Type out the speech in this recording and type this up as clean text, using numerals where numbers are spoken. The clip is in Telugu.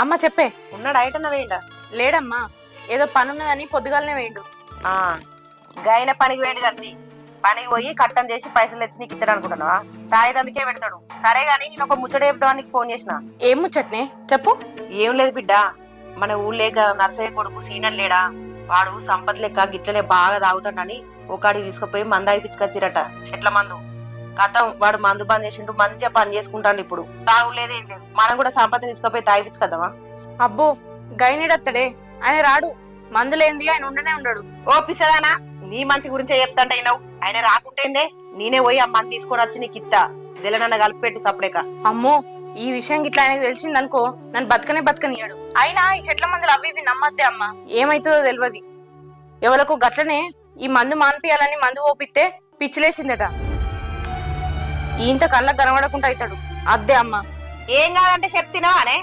అమ్మ చెప్పే. ఉన్నాడు ఐటన్న వేయండా? లేడమ్మా, ఏదో పనున్నదని పొద్దుగాలనే వేయండు. గైన పనికి వేయండి కత్తి. పనికి పోయి కట్టం చేసి పైసలు తెచ్చి నీకు ఇస్తాడు అనుకుంటున్నావా? తాగేదందుకే పెడతాడు. సరే గాని నేను ఒక ముచ్చట చెప్దామని ఫోన్ చేసిన. ఏం ముచ్చట్నే చెప్పు. ఏం లేదు బిడ్డ, మన ఊళ్ళే నర్సయ్య కొడుకు సీనర్ లేడా, వాడు సంపత్ లెక్క గిట్లనే బాగా తాగుతాడని ఒకడికి తీసుకుపోయి మందు అయిపించుకొచ్చిరట, చెట్ల మందు. కథం వాడు మందు బంద్ చేసిండు, మంచిగా పని చేసుకుంటాడు. ఇప్పుడు తాగులేదు ఏం లేదు. మనం కూడా సంపత్ని తీసుకుపోయి తాగిపించుకద్దామా? అబ్బో, గైనిడత్తడే, ఆయన రాడు. మందులేంది, ఆయన ఉండనే ఉండడు. ఓ పిసదానా, నీ మంచి గురించే చెప్తాంటే అయినావు. ఆయన రాకుంటేందే, నేనే పోయి ఆ మంది తీసుకొని వచ్చి నీకు ఇత్తా. ఇదెలనన్న కలిపెట్టు సపడేక. అమ్మో, ఈ విషయం గిట్లా ఆయనకు తెలిసిందనుకో నన్ను బతకనియడు. అయినా ఈ చెట్ల మందులు అవి ఇవి నమ్మద్దే అమ్మా, ఏమైతుందో తెలియదు. ఎవరికి గట్లనే ఈ మందు మాన్పియాలని మందు ఓపిస్తే పిచ్చిలేసిందట. ఇంత కళ్ళకు కనబడకుండా అవుతాడు. అద్దే అమ్మా. ఏం కాదంటే చెప్తున్నావా అనే